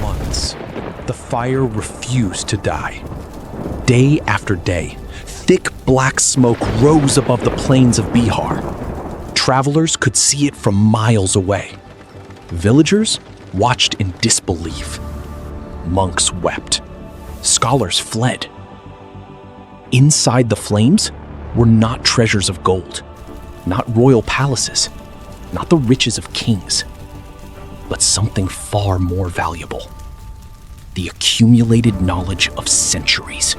months, the fire refused to die. Day after day, thick black smoke rose above the plains of Bihar. Travelers could see it from miles away. Villagers watched in disbelief. Monks wept. Scholars fled. Inside the flames were not treasures of gold, not royal palaces, not the riches of kings, but something far more valuable: the accumulated knowledge of centuries.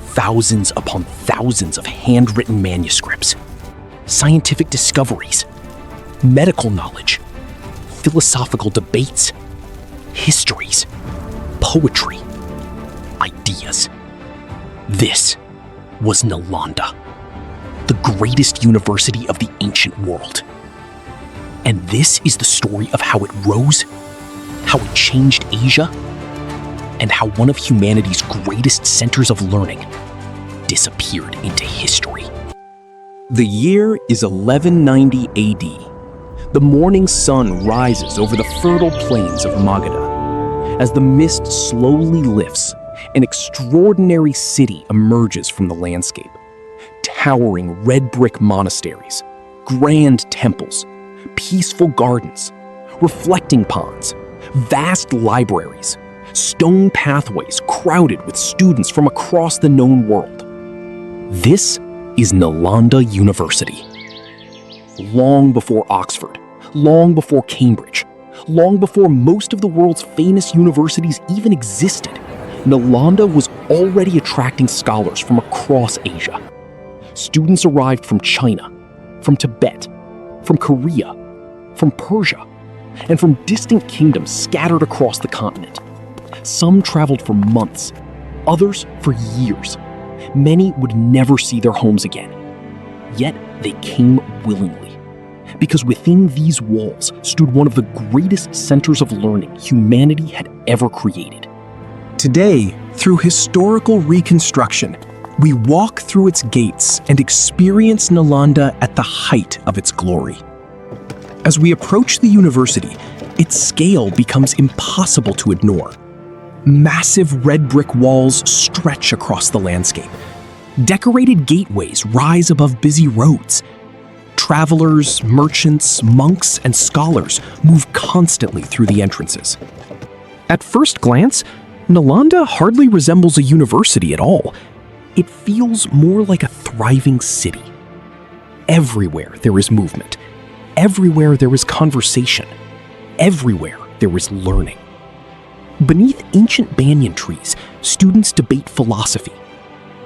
Thousands upon thousands of handwritten manuscripts, scientific discoveries, medical knowledge, philosophical debates, histories, poetry, ideas. This was Nalanda, the greatest university of the ancient world. And this is the story of how it rose, how it changed Asia, and how one of humanity's greatest centers of learning disappeared into history. The year is 1190 AD. The morning sun rises over the fertile plains of Magadha. As the mist slowly lifts, an extraordinary city emerges from the landscape. Towering red brick monasteries, grand temples, peaceful gardens, reflecting ponds, vast libraries, stone pathways crowded with students from across the known world. This is Nalanda University. Long before Oxford, long before Cambridge, long before most of the world's famous universities even existed, Nalanda was already attracting scholars from across Asia. Students arrived from China, from Tibet, from Korea, from Persia, and from distant kingdoms scattered across the continent. Some traveled for months, others for years. Many would never see their homes again. Yet they came willingly, because within these walls stood one of the greatest centers of learning humanity had ever created. Today, through historical reconstruction, we walk through its gates and experience Nalanda at the height of its glory. As we approach the university, its scale becomes impossible to ignore. Massive red brick walls stretch across the landscape. Decorated gateways rise above busy roads. Travelers, merchants, monks, and scholars move constantly through the entrances. At first glance, Nalanda hardly resembles a university at all. It feels more like a thriving city. Everywhere there is movement. Everywhere there is conversation. Everywhere there is learning. Beneath ancient banyan trees, students debate philosophy.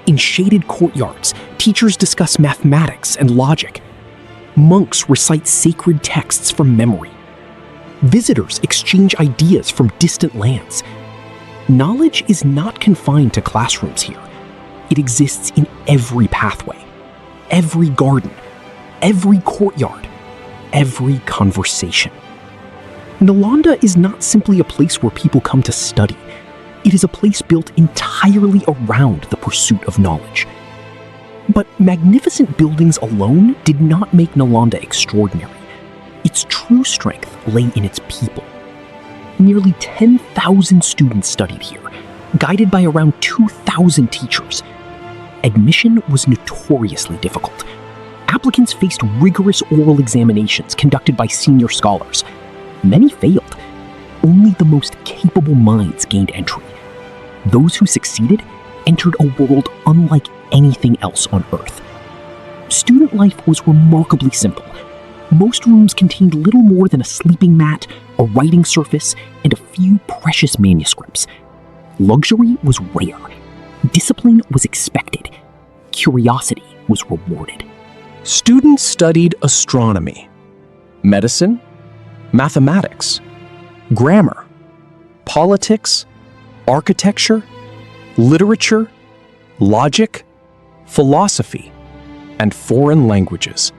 In shaded courtyards, teachers discuss mathematics and logic. Monks recite sacred texts from memory. Visitors exchange ideas from distant lands. Knowledge is not confined to classrooms here. It exists in every pathway, every garden, every courtyard, every conversation. Nalanda is not simply a place where people come to study. It is a place built entirely around the pursuit of knowledge. But magnificent buildings alone did not make Nalanda extraordinary. Its true strength lay in its people. Nearly 10,000 students studied here, guided by around 2,000 teachers. Admission was notoriously difficult. Applicants faced rigorous oral examinations conducted by senior scholars. Many failed. Only the most capable minds gained entry. Those who succeeded entered a world unlike anything else on Earth. Student life was remarkably simple. Most rooms contained little more than a sleeping mat, a writing surface, and a few precious manuscripts. Luxury was rare. Discipline was expected. Curiosity was rewarded. Students studied astronomy, medicine, mathematics, grammar, politics, architecture, literature, logic, philosophy, and foreign languages.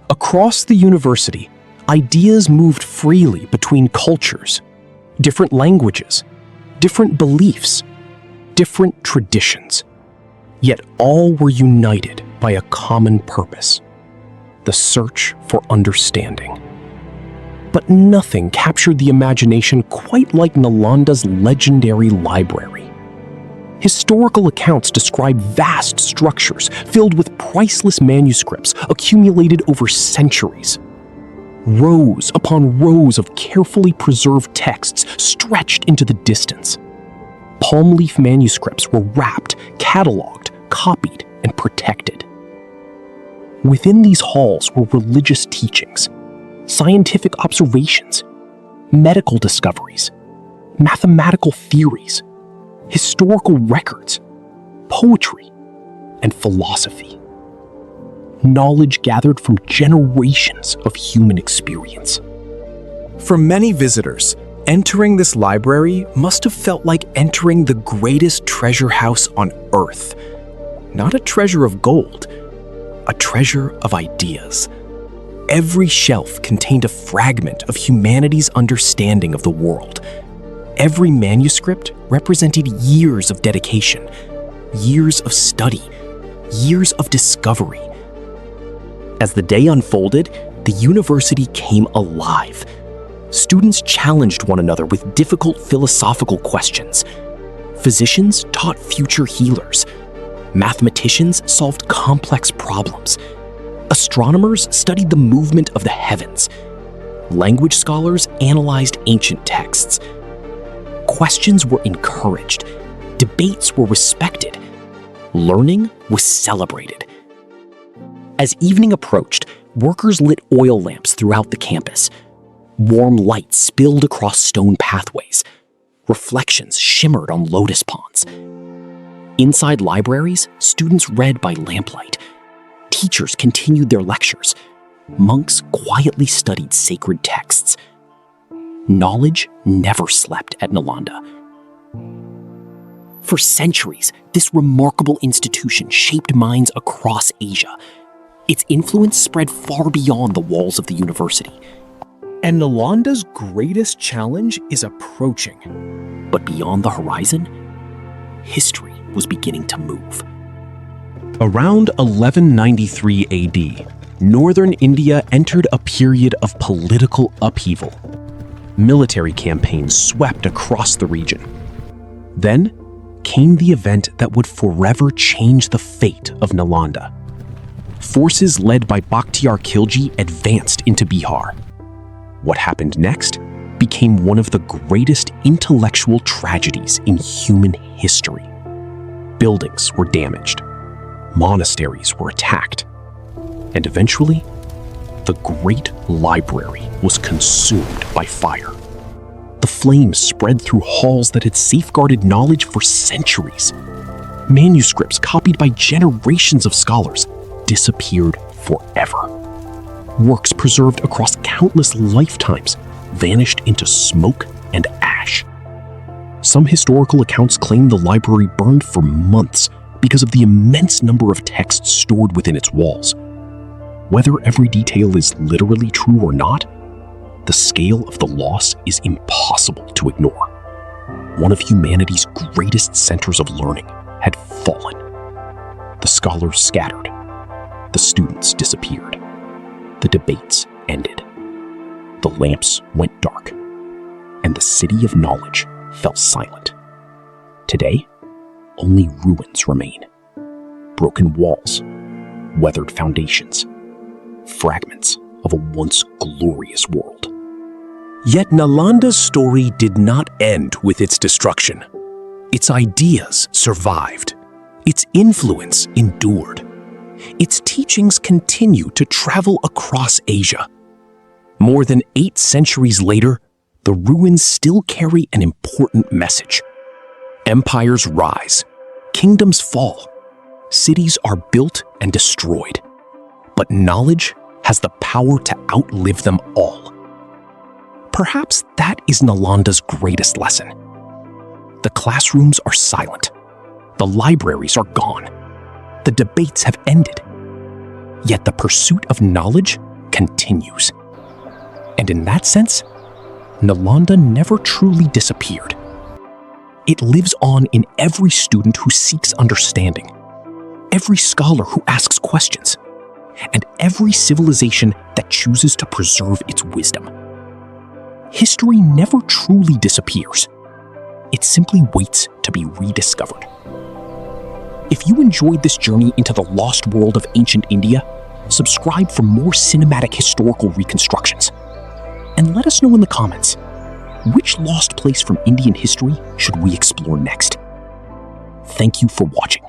Across the university, ideas moved freely between cultures, different languages, different beliefs, different traditions. Yet all were united by a common purpose: the search for understanding. But nothing captured the imagination quite like Nalanda's legendary library. Historical accounts describe vast structures filled with priceless manuscripts accumulated over centuries. Rows upon rows of carefully preserved texts stretched into the distance. Palm leaf manuscripts were wrapped, cataloged, copied, and protected. Within these halls were religious teachings, scientific observations, medical discoveries, mathematical theories, historical records, poetry, and philosophy. Knowledge gathered from generations of human experience. For many visitors, entering this library must have felt like entering the greatest treasure house on Earth. Not a treasure of gold, a treasure of ideas. Every shelf contained a fragment of humanity's understanding of the world. Every manuscript represented years of dedication, years of study, years of discovery. As the day unfolded, the university came alive. Students challenged one another with difficult philosophical questions. Physicians taught future healers. Mathematicians solved complex problems. Astronomers studied the movement of the heavens. Language scholars analyzed ancient texts. Questions were encouraged. Debates were respected. Learning was celebrated. As evening approached, workers lit oil lamps throughout the campus. Warm light spilled across stone pathways. Reflections shimmered on lotus ponds. Inside libraries, students read by lamplight. Teachers continued their lectures. Monks quietly studied sacred texts. Knowledge never slept at Nalanda. For centuries, this remarkable institution shaped minds across Asia. Its influence spread far beyond the walls of the university. And Nalanda's greatest challenge is approaching. But beyond the horizon, history was beginning to move. Around 1193 AD, northern India entered a period of political upheaval. Military campaigns swept across the region. Then came the event that would forever change the fate of Nalanda. Forces led by Bakhtiar Khilji advanced into Bihar. What happened next became one of the greatest intellectual tragedies in human history. Buildings were damaged, monasteries were attacked, and eventually, the great library was consumed by fire. The flames spread through halls that had safeguarded knowledge for centuries. Manuscripts copied by generations of scholars disappeared forever. Works preserved across countless lifetimes vanished into smoke and ash. Some historical accounts claim the library burned for months because of the immense number of texts stored within its walls. Whether every detail is literally true or not, the scale of the loss is impossible to ignore. One of humanity's greatest centers of learning had fallen. The scholars scattered. The students disappeared. The debates ended. The lamps went dark, and the city of knowledge fell silent. Today, only ruins remain. Broken walls, weathered foundations, fragments of a once glorious world. Yet Nalanda's story did not end with its destruction. Its ideas survived. Its influence endured. Its teachings continue to travel across Asia. More than 8 centuries later, the ruins still carry an important message. Empires rise, kingdoms fall, cities are built and destroyed. But knowledge has the power to outlive them all. Perhaps that is Nalanda's greatest lesson. The classrooms are silent. The libraries are gone. The debates have ended. Yet the pursuit of knowledge continues. And in that sense, Nalanda never truly disappeared. It lives on in every student who seeks understanding, every scholar who asks questions, and every civilization that chooses to preserve its wisdom. history never truly disappears. It simply waits to be rediscovered. If you enjoyed this journey into the lost world of ancient India, subscribe for more cinematic historical reconstructions. And let us know in the comments, which lost place from Indian history should we explore next? Thank you for watching.